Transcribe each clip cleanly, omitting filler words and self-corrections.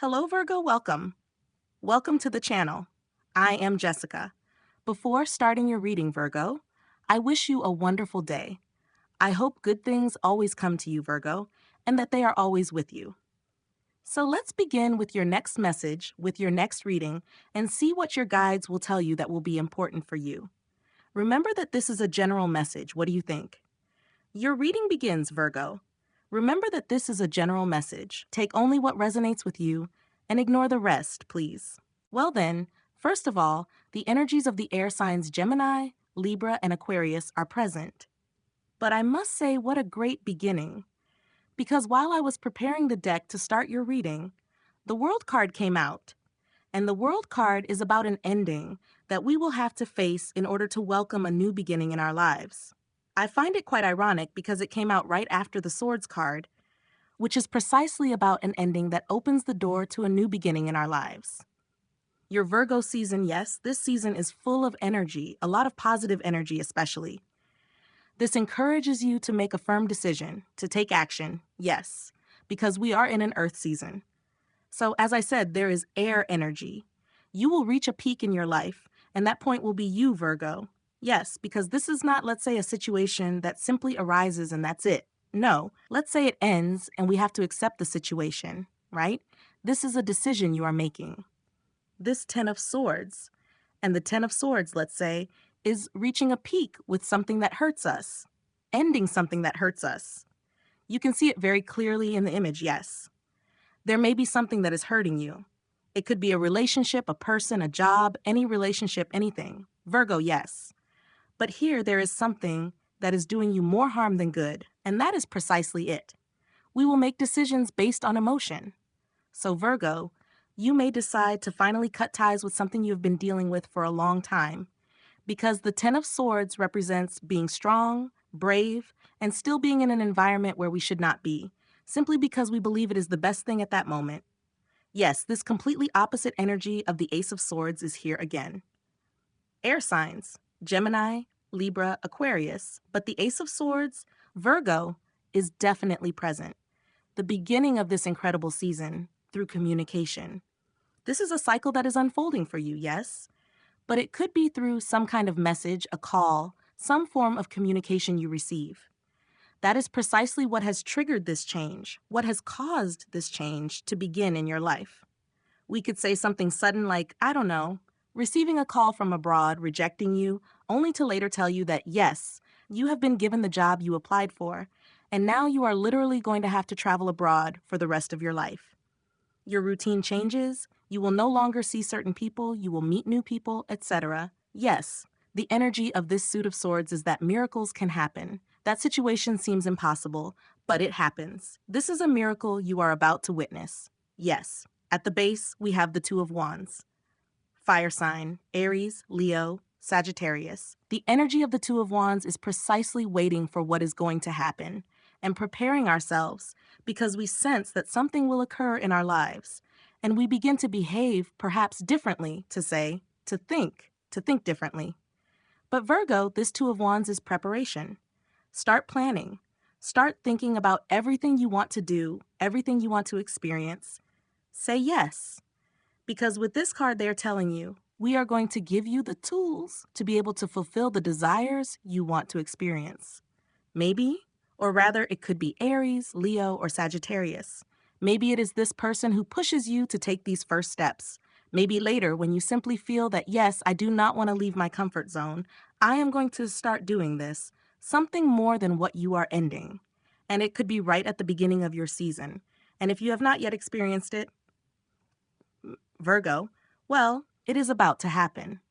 Hello, Virgo, welcome. Welcome to the channel. I am Jessica. Before starting your reading, Virgo, I wish you a wonderful day. I hope good things always come to you, Virgo, and that they are always with you. So let's begin with your next message, with your next reading, and see what your guides will tell you that will be important for you. Remember that this is a general message. What do you think? Your reading begins, Virgo. Remember that this is a general message. Take only what resonates with you and ignore the rest, please. Well then, first of all, the energies of the air signs Gemini, Libra, and Aquarius are present. But I must say, what a great beginning. Because while I was preparing the deck to start your reading, the World card came out. And the World card is about an ending that we will have to face in order to welcome a new beginning in our lives. I find it quite ironic because it came out right after the Swords card, which is precisely about an ending that opens the door to a new beginning in our lives. Your Virgo season, yes, this season is full of energy, a lot of positive energy especially. This encourages you to make a firm decision, to take action, yes, because we are in an Earth season. So as I said, there is air energy. You will reach a peak in your life, and that point will be you, Virgo. Yes, because this is not, let's say, a situation that simply arises and that's it. No, let's say it ends and we have to accept the situation, right? This is a decision you are making. This Ten of Swords, and the Ten of Swords, let's say, is reaching a peak with something that hurts us, ending something that hurts us. You can see it very clearly in the image, yes. There may be something that is hurting you. It could be a relationship, a person, a job, any relationship, anything. Virgo, yes. But here there is something that is doing you more harm than good, and that is precisely it. We will make decisions based on emotion. So Virgo, you may decide to finally cut ties with something you have been dealing with for a long time, because the Ten of Swords represents being strong, brave, and still being in an environment where we should not be, simply because we believe it is the best thing at that moment. Yes, this completely opposite energy of the Ace of Swords is here again. Air signs, Gemini, Libra, Aquarius, but the Ace of Swords, Virgo, is definitely present. The beginning of this incredible season through communication. This is a cycle that is unfolding for you, yes? But it could be through some kind of message, a call, some form of communication you receive. That is precisely what has triggered this change, what has caused this change to begin in your life. We could say something sudden like, I don't know, receiving a call from abroad, rejecting you, only to later tell you that yes, you have been given the job you applied for, and now you are literally going to have to travel abroad for the rest of your life. Your routine changes, you will no longer see certain people, you will meet new people, etc. Yes, the energy of this suit of swords is that miracles can happen. That situation seems impossible, but it happens. This is a miracle you are about to witness. Yes, at the base, we have the Two of Wands. Fire sign, Aries, Leo, Sagittarius. The energy of the Two of Wands is precisely waiting for what is going to happen and preparing ourselves because we sense that something will occur in our lives and we begin to behave perhaps differently, to think differently. But Virgo, this Two of Wands is preparation. Start planning. Start thinking about everything you want to do, everything you want to experience. Say yes. Because with this card, they're telling you, we are going to give you the tools to be able to fulfill the desires you want to experience. Maybe, or rather, it could be Aries, Leo, or Sagittarius. Maybe it is this person who pushes you to take these first steps. Maybe later, when you simply feel that, yes, I do not want to leave my comfort zone, I am going to start doing this, something more than what you are ending. And it could be right at the beginning of your season. And if you have not yet experienced it, Virgo, well, it is about to happen.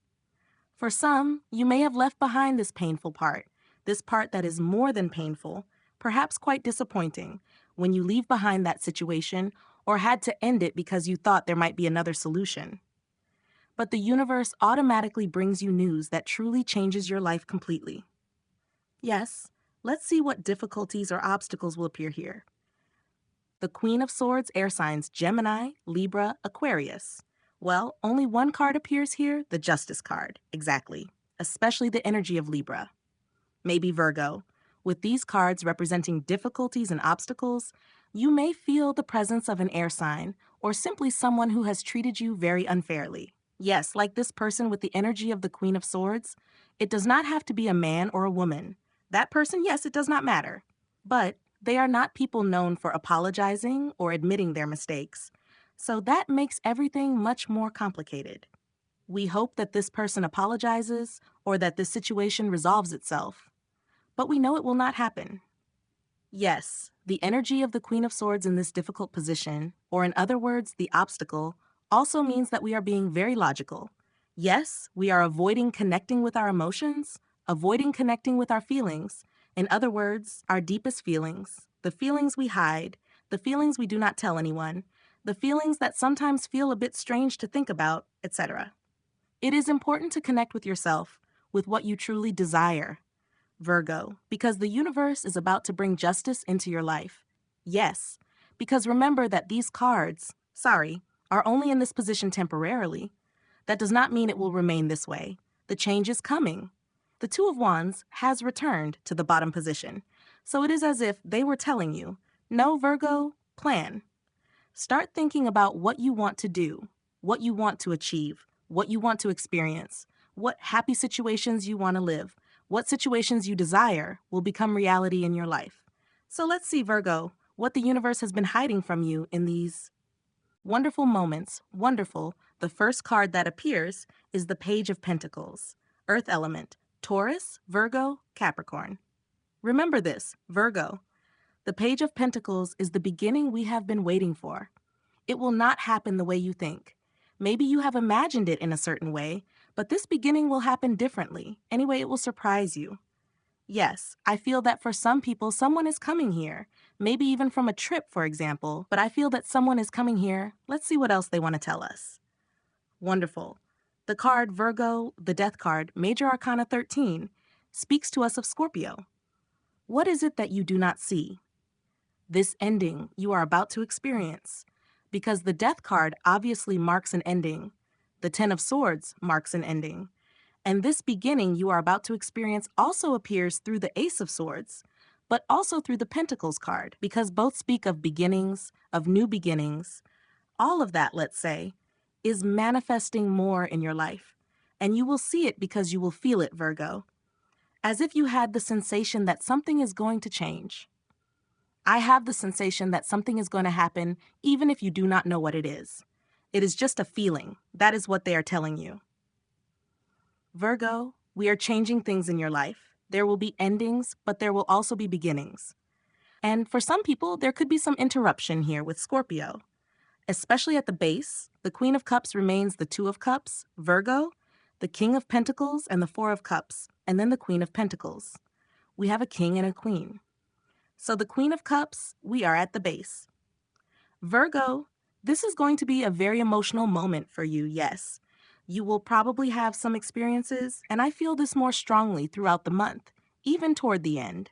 For some, you may have left behind this painful part, this part that is more than painful, perhaps quite disappointing, when you leave behind that situation or had to end it because you thought there might be another solution. But the universe automatically brings you news that truly changes your life completely. Yes, let's see what difficulties or obstacles will appear here. The Queen of Swords, air signs Gemini, Libra, Aquarius. Well, only one card appears here, the Justice card. Exactly. Especially the energy of Libra. Maybe Virgo. With these cards representing difficulties and obstacles, you may feel the presence of an air sign or simply someone who has treated you very unfairly. Yes, like this person with the energy of the Queen of Swords, it does not have to be a man or a woman. That person, yes, it does not matter. But they are not people known for apologizing or admitting their mistakes. So that makes everything much more complicated. We hope that this person apologizes or that this situation resolves itself. But we know it will not happen. Yes, the energy of the Queen of Swords in this difficult position, or in other words, the obstacle, also means that we are being very logical. Yes, we are avoiding connecting with our emotions, avoiding connecting with our feelings. In other words, our deepest feelings, the feelings we hide, the feelings we do not tell anyone, the feelings that sometimes feel a bit strange to think about, etc. It is important to connect with yourself, with what you truly desire, Virgo, because the universe is about to bring justice into your life. Yes, because remember that these cards, are only in this position temporarily. That does not mean it will remain this way. The change is coming. The Two of Wands has returned to the bottom position, so it is as if they were telling you, no, Virgo, plan. Start thinking about what you want to do, what you want to achieve, what you want to experience, what happy situations you want to live, what situations you desire will become reality in your life. So let's see, Virgo, what the universe has been hiding from you in these wonderful moments. Wonderful. The first card that appears is the Page of Pentacles, Earth element, Taurus, Virgo, Capricorn. Remember this, Virgo. The Page of Pentacles is the beginning we have been waiting for. It will not happen the way you think. Maybe you have imagined it in a certain way, but this beginning will happen differently. Anyway, it will surprise you. Yes, I feel that for some people, someone is coming here. Maybe even from a trip, for example, but I feel that someone is coming here. Let's see what else they want to tell us. Wonderful. The card Virgo, the Death card, Major Arcana 13, speaks to us of Scorpio. What is it that you do not see? This ending you are about to experience, because the Death card obviously marks an ending. The Ten of Swords marks an ending. And this beginning you are about to experience also appears through the Ace of Swords, but also through the Pentacles card, because both speak of beginnings, of new beginnings. All of that, let's say, is manifesting more in your life. And you will see it because you will feel it, Virgo. As if you had the sensation that something is going to change. I have the sensation that something is going to happen even if you do not know what it is. It is just a feeling. That is what they are telling you. Virgo, we are changing things in your life. There will be endings, but there will also be beginnings. And for some people, there could be some interruption here with Scorpio. Especially at the base, the Queen of Cups remains the Two of Cups, Virgo, the King of Pentacles, and the Four of Cups, and then the Queen of Pentacles. We have a king and a queen. So the Queen of Cups, we are at the base. Virgo, this is going to be a very emotional moment for you, yes. You will probably have some experiences, and I feel this more strongly throughout the month, even toward the end.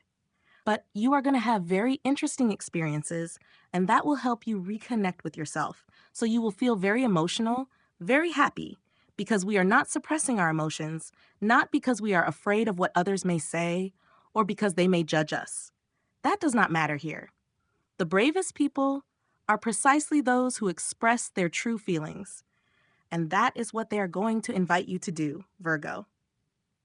But you are going to have very interesting experiences, and that will help you reconnect with yourself. So you will feel very emotional, very happy, because we are not suppressing our emotions, not because we are afraid of what others may say, or because they may judge us. That does not matter here. The bravest people are precisely those who express their true feelings. And that is what they are going to invite you to do, Virgo.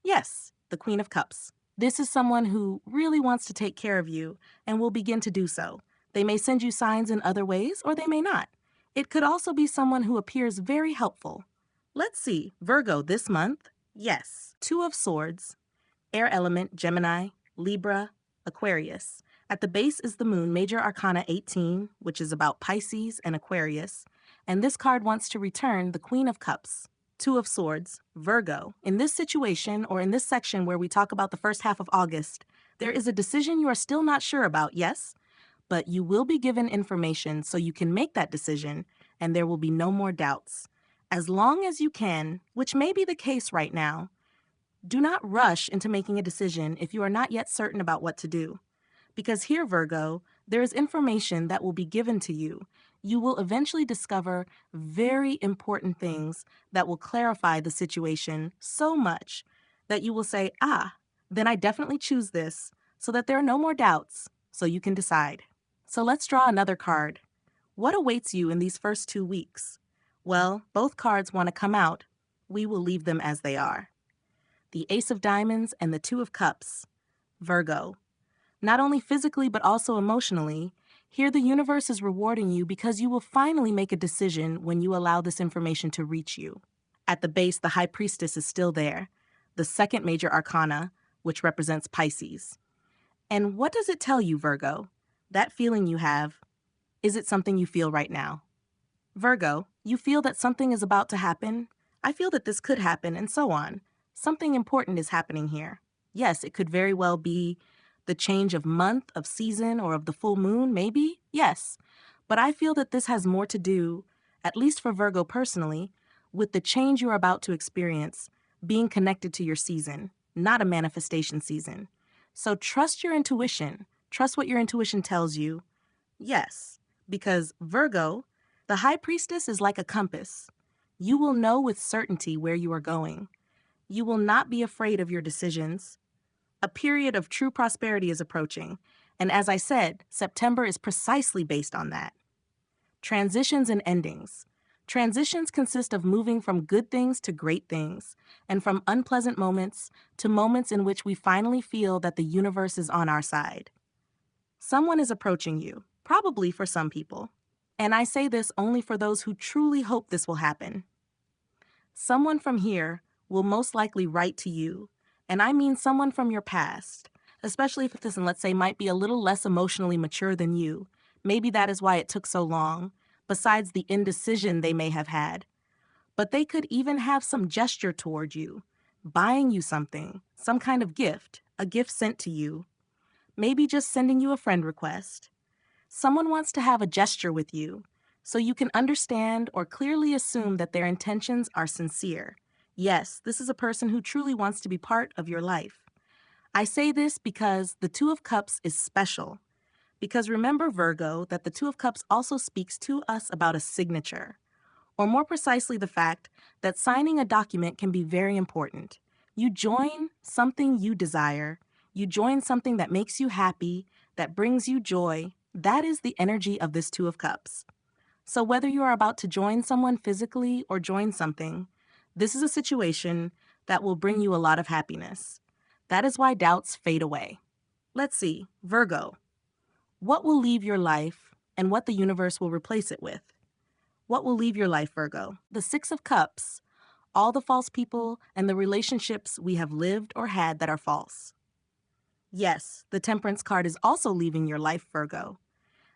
Yes, the Queen of Cups. This is someone who really wants to take care of you and will begin to do so. They may send you signs in other ways, or they may not. It could also be someone who appears very helpful. Let's see, Virgo this month. Yes, Two of Swords, Air element, Gemini, Libra, Aquarius. At the base is the moon, Major Arcana 18, which is about Pisces and Aquarius. And this card wants to return the Queen of Cups, Two of Swords, Virgo. In this situation, or in this section where we talk about the first half of August, there is a decision you are still not sure about, yes? But you will be given information so you can make that decision, and there will be no more doubts. As long as you can, which may be the case right now, do not rush into making a decision if you are not yet certain about what to do. Because here, Virgo, there is information that will be given to you. You will eventually discover very important things that will clarify the situation so much that you will say, then I definitely choose this, so that there are no more doubts, so you can decide. So let's draw another card. What awaits you in these first 2 weeks? Well, both cards want to come out. We will leave them as they are. The Ace of Diamonds and the Two of Cups. Virgo. Not only physically but also emotionally, here the universe is rewarding you because you will finally make a decision when you allow this information to reach you. At the base, the High Priestess is still there, the second major arcana, which represents Pisces. And what does it tell you, Virgo? That feeling you have, is it something you feel right now? Virgo, you feel that something is about to happen. I feel that this could happen, and so on. Something important is happening here. Yes, it could very well be the change of month, of season, or of the full moon, maybe. Yes. But I feel that this has more to do, at least for Virgo personally, with the change you're about to experience being connected to your season, not a manifestation season. So trust your intuition. Trust what your intuition tells you. Yes, because Virgo, the High Priestess is like a compass. You will know with certainty where you are going. You will not be afraid of your decisions. A period of true prosperity is approaching, and as I said, September is precisely based on that. Transitions and endings. Transitions consist of moving from good things to great things, and from unpleasant moments to moments in which we finally feel that the universe is on our side. Someone is approaching you, probably for some people. And I say this only for those who truly hope this will happen. Someone from here will most likely write to you, and I mean someone from your past, especially if this, let's say, might be a little less emotionally mature than you. Maybe that is why it took so long, besides the indecision they may have had. But they could even have some gesture toward you, buying you something, some kind of gift, a gift sent to you, maybe just sending you a friend request. Someone wants to have a gesture with you, so you can understand or clearly assume that their intentions are sincere. Yes, this is a person who truly wants to be part of your life. I say this because the Two of Cups is special. Because remember, Virgo, that the Two of Cups also speaks to us about a signature, or more precisely the fact that signing a document can be very important. You join something you desire, you join something that makes you happy, that brings you joy. That is the energy of this Two of Cups. So whether you are about to join someone physically or join something, this is a situation that will bring you a lot of happiness. That is why doubts fade away. Let's see, Virgo. What will leave your life and what the universe will replace it with? What will leave your life, Virgo? The Six of Cups, all the false people and the relationships we have lived or had that are false. Yes, the Temperance card is also leaving your life, Virgo.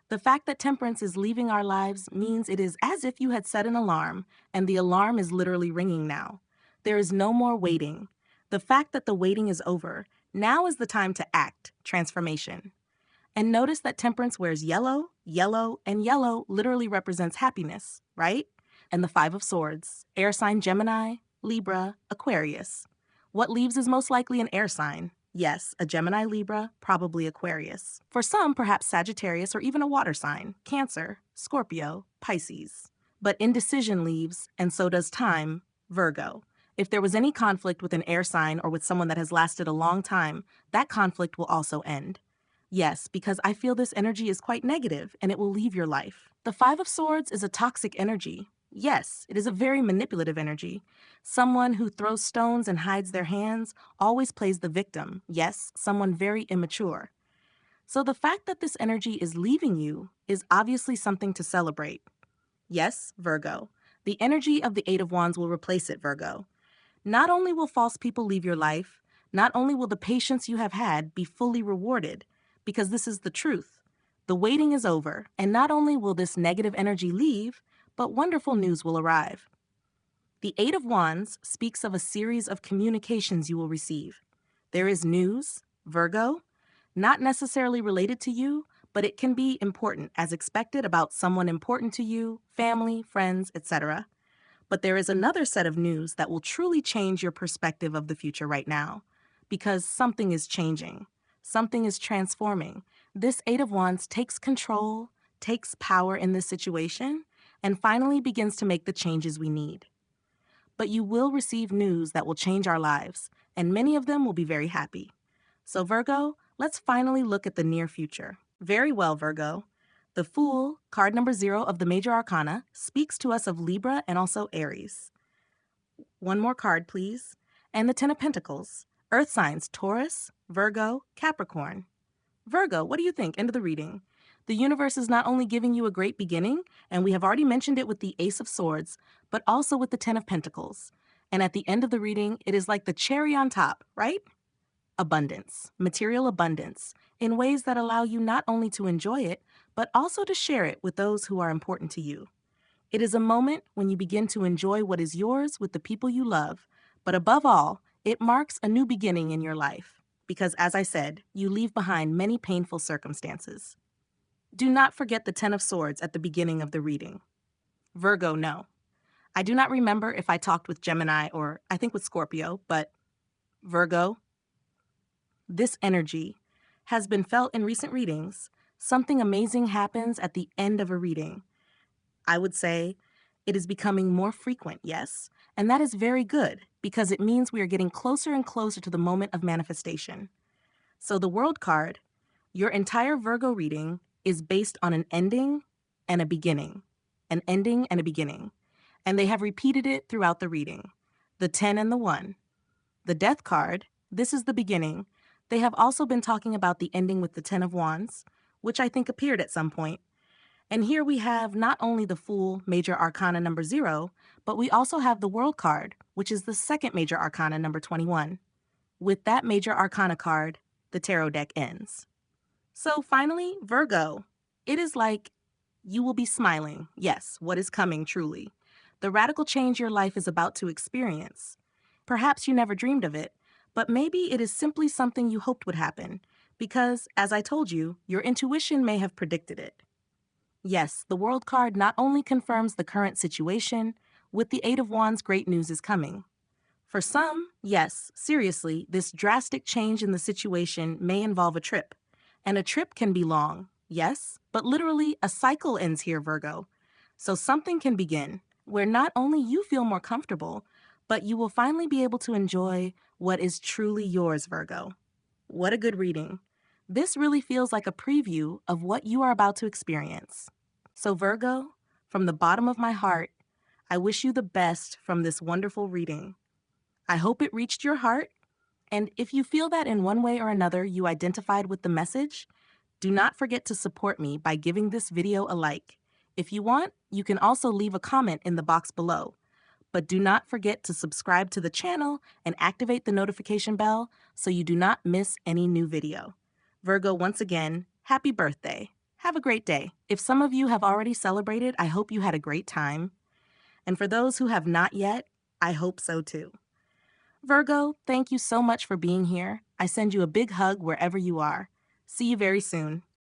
The fact that Temperance is leaving our lives means it is as if you had set an alarm, and the alarm is literally ringing now. There is no more waiting. The fact that the waiting is over, now is the time to act, transformation. And notice that Temperance wears yellow, yellow, and yellow literally represents happiness, right? And the Five of Swords, air sign Gemini, Libra, Aquarius. What leaves is most likely an air sign. Yes, a Gemini, Libra, probably Aquarius. For some, perhaps Sagittarius or even a water sign, Cancer, Scorpio, Pisces. But indecision leaves, and so does time, Virgo. If there was any conflict with an air sign or with someone that has lasted a long time, that conflict will also end. Yes, because I feel this energy is quite negative and it will leave your life. The Five of Swords is a toxic energy. Yes, it is a very manipulative energy. Someone who throws stones and hides their hands always plays the victim. Yes, someone very immature. So the fact that this energy is leaving you is obviously something to celebrate. Yes, Virgo. The energy of the Eight of Wands will replace it, Virgo. Not only will false people leave your life, not only will the patience you have had be fully rewarded, because this is the truth. The waiting is over, and not only will this negative energy leave, but wonderful news will arrive. The Eight of Wands speaks of a series of communications you will receive. There is news, Virgo, not necessarily related to you, but it can be important as expected about someone important to you, family, friends, etc. But there is another set of news that will truly change your perspective of the future right now, because something is changing. Something is transforming. This Eight of Wands takes control, takes power in this situation, and finally begins to make the changes we need. But you will receive news that will change our lives, and many of them will be very happy. So Virgo, let's finally look at the near future. Very well, Virgo. The Fool, card number 0 of the Major Arcana, speaks to us of Libra and also Aries. One more card, please. And the Ten of Pentacles, Earth signs Taurus, Virgo, Capricorn. Virgo, what do you think? End of the reading. The universe is not only giving you a great beginning, and we have already mentioned it with the Ace of Swords, but also with the Ten of Pentacles. And at the end of the reading, it is like the cherry on top, right? Abundance, material abundance, in ways that allow you not only to enjoy it, but also to share it with those who are important to you. It is a moment when you begin to enjoy what is yours with the people you love, but above all, it marks a new beginning in your life, because as I said, you leave behind many painful circumstances. Do not forget the Ten of Swords at the beginning of the reading. Virgo, no. I do not remember if I talked with Gemini or I think with Scorpio, but Virgo, this energy has been felt in recent readings. Something amazing happens at the end of a reading. I would say it is becoming more frequent, yes, and that is very good because it means we are getting closer and closer to the moment of manifestation. So the World card, your entire Virgo reading is based on an ending and a beginning, an ending and a beginning, and they have repeated it throughout the reading. The 10 and the 1. The Death card, this is the beginning. They have also been talking about the ending with the 10 of Wands, which I think appeared at some point. And here we have not only the Fool, Major Arcana number 0, but we also have the World card, which is the second Major Arcana number 21. With that Major Arcana card, the tarot deck ends. So finally, Virgo, it is like you will be smiling. Yes, what is coming truly. The radical change your life is about to experience. Perhaps you never dreamed of it, but maybe it is simply something you hoped would happen, because, as I told you, your intuition may have predicted it. Yes, the World card not only confirms the current situation, with the Eight of Wands, great news is coming. For some, yes, seriously, this drastic change in the situation may involve a trip. And a trip can be long, yes, but literally a cycle ends here, Virgo. So something can begin where not only you feel more comfortable, but you will finally be able to enjoy what is truly yours, Virgo. What a good reading. This really feels like a preview of what you are about to experience. So Virgo, from the bottom of my heart, I wish you the best from this wonderful reading. I hope it reached your heart, and if you feel that in one way or another you identified with the message, do not forget to support me by giving this video a like. If you want, you can also leave a comment in the box below. But do not forget to subscribe to the channel and activate the notification bell so you do not miss any new video. Virgo, once again, happy birthday. Have a great day. If some of you have already celebrated, I hope you had a great time. And for those who have not yet, I hope so too. Virgo, thank you so much for being here. I send you a big hug wherever you are. See you very soon.